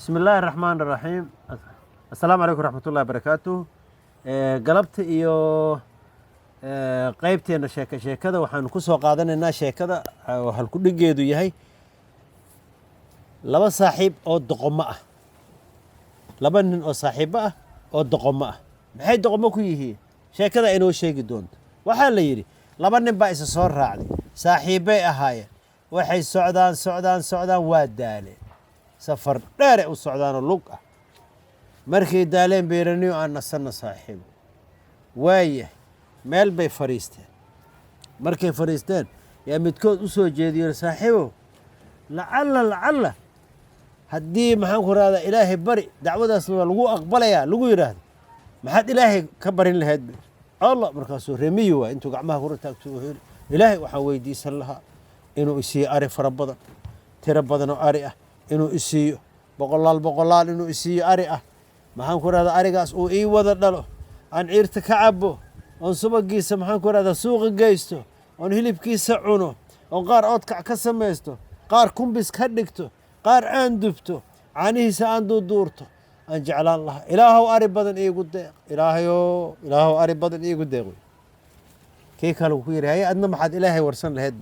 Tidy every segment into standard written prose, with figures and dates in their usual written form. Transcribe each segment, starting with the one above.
بسم الله الرحمن الرحيم السلام عليكم ورحمة الله وبركاته قلبت إيو قيبتي sheekada waxaan ku soo qaadanaynaa sheekada hal ku dhigeedu yahay laba saaxiib oo doqomo ah laba nin oo saaxiibo ah oo doqomo ah maxay doqomo ku yihiin sheekada inoo sheegi doonto waxa la yiri laba nin baa isa soo raacday saaxiibay ahaayeen waxay socdaan waa daaleen safar dheer u socdaan lug ah markay daaleen beeraniyo aan nasana saaxiib waaye meel bay fariisteen markay fariisteen yaa midkood u soo jeediyay saaxiibo lacalla haddii maxaan ku raada ilaahay bari dacwadaas waa lagu aqbalayaa lagu yiraahdo maxaad ilaahay ka barin lahayd allah markaasuu remiyo waa intuu gacmaha ku taagto wuxuu ilaahay waxaan weydiisan lahaa inuu isiiyo ari fara badan tiro badan oo ari ah inuu isiiyo boqolaal inuu isiiyo ari ah maxaan ku raada arigaas uu ii wada dhalo aan ciirta ka cabo oon subagiisa maxaan ku raada suuqa geysto oon hilibkiisa cuno oon qaar oodkac ka samaysto qaar kumbis ka dhigto qaar aan dubto caanihiisa aan duurto aan jeclaan lahaa ilaahow ari badan iigu deeq ilaahow ari badan iigu deeq kii kale ku yiri adna maxaad ilaahay warsan lahayd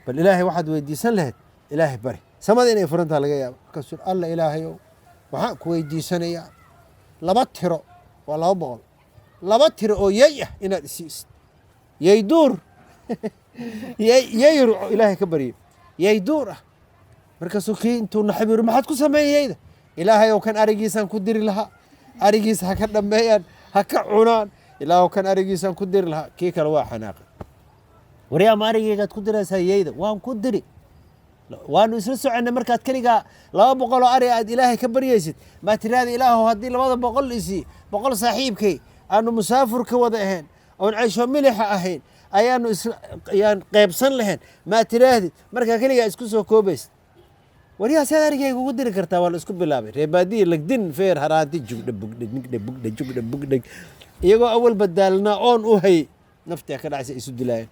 bal ilaahay waxaad weydiisan lahayd ilaahay bari samada inay furantaa laga yaabo markaasuu alla ilaahayow waxaan ku weydiisanayaa laba tiro waa 200 laba tiro oo yay ah inaad isiisid yay duur yay ilaahay ka bariyo yay duur ah markaasuu kii intuu naxbiru maxaad ku sameeyayda ilaahayow kan arigiisaan ku diri lahaa arigiisa ha ka dhammeeyaan ha ka cunaan ilaahow kan arigiisaan ku diri lahaa kii kale waa xanaaqay waryaama arigaygaad ku diraysaa yayda waan ku diri waanu isla soconay markaad kaligaa 200 oo ari aad ilaahay ka baryaysid ma tiraada ilaahow haddii 200 isii 100 saaxiibkay aanu musaafir ka wada ahayn oon caysho milixa ahayn ayaan qaybsan lahayn ma tiraadid markaa kaligaa isku soo koobays waryaa saad arigayga ugu diri kartaa waa la isku bilaabay reebaadiyi lagdin feer haraanti jugdha bugdha iyagoo awal badaalnaa oon u hay naftii ka dhacaysa isu dilaayeen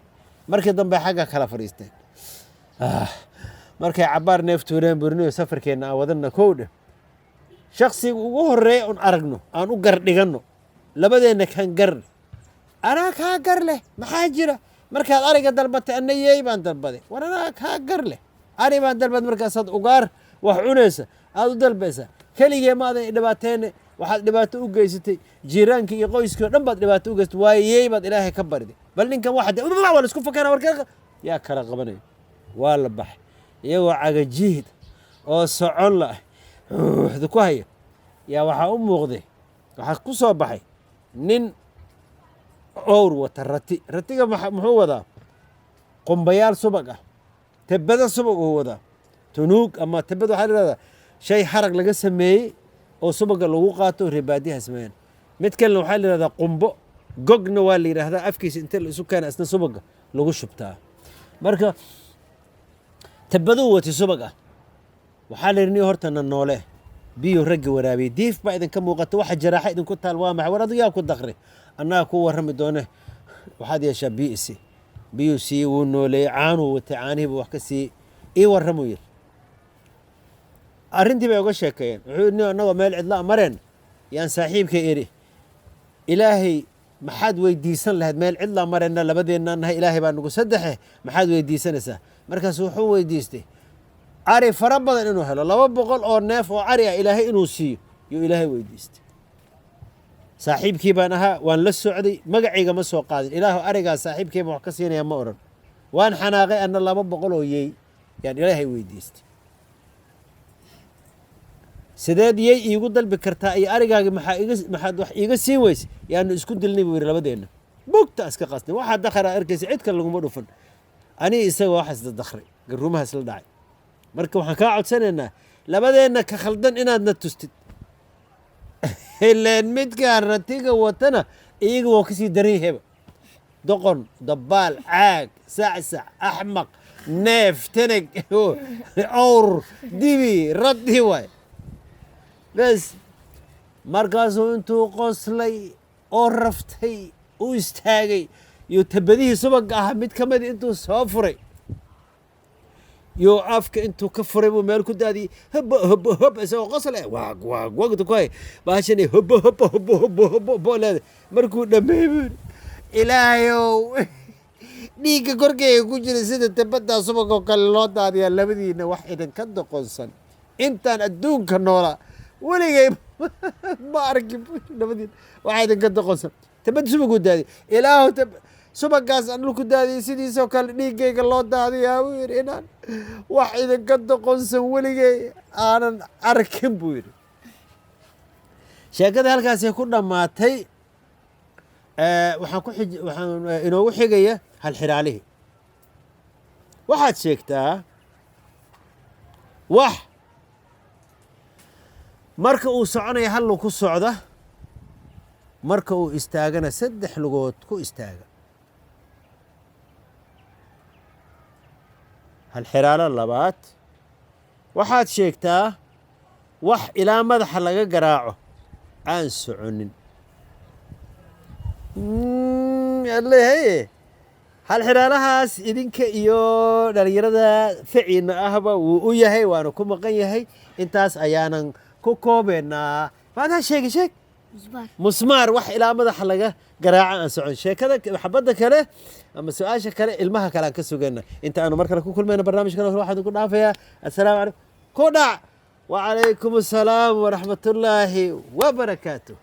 markii dambe xagga kala fariisteen markay cabaar neeftuureen burniyo safarkeena aan wadana kowdha shakhsiga ugu horeeya oon aragno aan u gardhiganno labadeena kan gar anaa kaa gar leh maxaa jira markaad ariga dalbatay anna yeey baan dalbaday war anaa kaa gar leh ari baan dalbad markaasaad ugaar wax cunaysa aad u dalbaysa keligee maadan dhibaateene waxaad dhibaato u geysatay jiiraankii iyo qoyskii oo dhan baad dhibaato u geysatay waayo yeey baad ilaahay ka bariday bal ninkan waa la isku fakana warkee yaa kala qabanaya waa la baxay iyagoo cagajiid oo socon la ah ku haya yaa waxaa u muuqday waxaa ku soo baxay nin owr wata ratiga muxuu wadaa qumbayaal subag ah tebada subag uu wadaa tunuug ama tebada waxaa la yidhahdaa shay harag laga sameeyey oo subaga lagu qaato reebaadiyaha sameeyaan mid kalena waxaa la yidhahdaa qumbo gogna waa la yidhaahdaa afkiisa inta la isu keena isna subaga lagu shubtaa marka tebaduu wati subag ah waxaa la yidhi nin hortana noole biyo ragga waraabiyey diif baa idinka muuqata waxa jaraaxa idinku taal waa maxay war adigaa ku daqri annaga ku warrami doone waxaad yeeshaa biyo isi biyuu siiyey wuu nooleeyey caanuu watay caanihiibu wax ka siiyey ii warramuu yidhi arrintii bay uga sheekeeyeen wuxuu yidhi annagoo meel cidlaa mareen yaan saaxiibkay idhi ilaahay maxaad weydiisan lahayd meel cidlaa mareenna labadeennaa nahay ilaahay baa nagu saddexe maxaad weydiisanaysaa markaasu wuxuu weydiistay ari fara badan inuu helo 200 oo neef oo ari ah ilaahay inuu siiyo yuu ilaahay weydiistay saaxiibkii baan ahaa waan la socday magacayga ma soo qaadin ilaahu arigaas saaxiibkayba wax ka siinaya ma oran waan xanaaqay anna 200 oo yeey yaan ilaahay weydiistay sideed yeey iigu dalbi kartaa iyo arigaaga maxaad wax iiga siin weyse yaanu isku dilnay buu yidhi labadeena bugta iska qasnay waxaa dakhara arkaysa cid kale laguma dhufan anii isaga waxaas dakhray garuumahaas la dhacay marka waxaan kaa codsanaynaa labadeena ka khaldan inaadna tustid ileen midkaan ratiga watana iyaga waa kasii daran yahayba doqon dabaal caag sacsac axmaq neef tanag awr dibi raddi waay bes markaasuu intuu qoslay oo raftay u istaagay iyo tabadihii subagga ahaa mid ka mid intuu soo furay يو أفك أنتو كفروا مالكو دادي هب هب هب إسوا قصلة واق واق وقت كوي باشني هب هب هب هب هب بولا مركو دميمون إلهيو ديك كوركي كوجر سيد تبدا سبق كلو دادي لبدينا واحد كد قنصن انت ادون كنولا ولي ما اركب لبدين واحد كد قنصن تبد سبق دادي إلهو سبق قاس أنو كدادي سيدي سو كال ديك لو دادي يا وير إنان واحد كد قنصن ولي أنا أركب وير شاكد هالكاس يكون دماتي waxaan ku xij waxaan inoogu xigaya hal xiraalihi waxaad sheegtaa wax marka uu soconayo hal lug ku socda marka uu istaagana saddex lugood ku istaaga hal xiraalo labaad waxaad sheegtaa wax ilaa madaxa laga garaaco aan soconin الله هل حرالهاس إذنك إيو دليرada ficiina ahba wuu u yahay waana ku maqan yahay intaas ayaanan ku koobeynaa maada sheeg musmaar wax ilaa madaxa laga garaaca aan socon sheekada xabada kale ama su'aasha kale ilmaha kale aan ka sugayna inta aanu markale ku kulmayna barnaamijkan waxaan ku dhaafayaa assalaamu calaykum ku dhac wa calaykum assalaam wa rahmatullaahi wa barakaatuh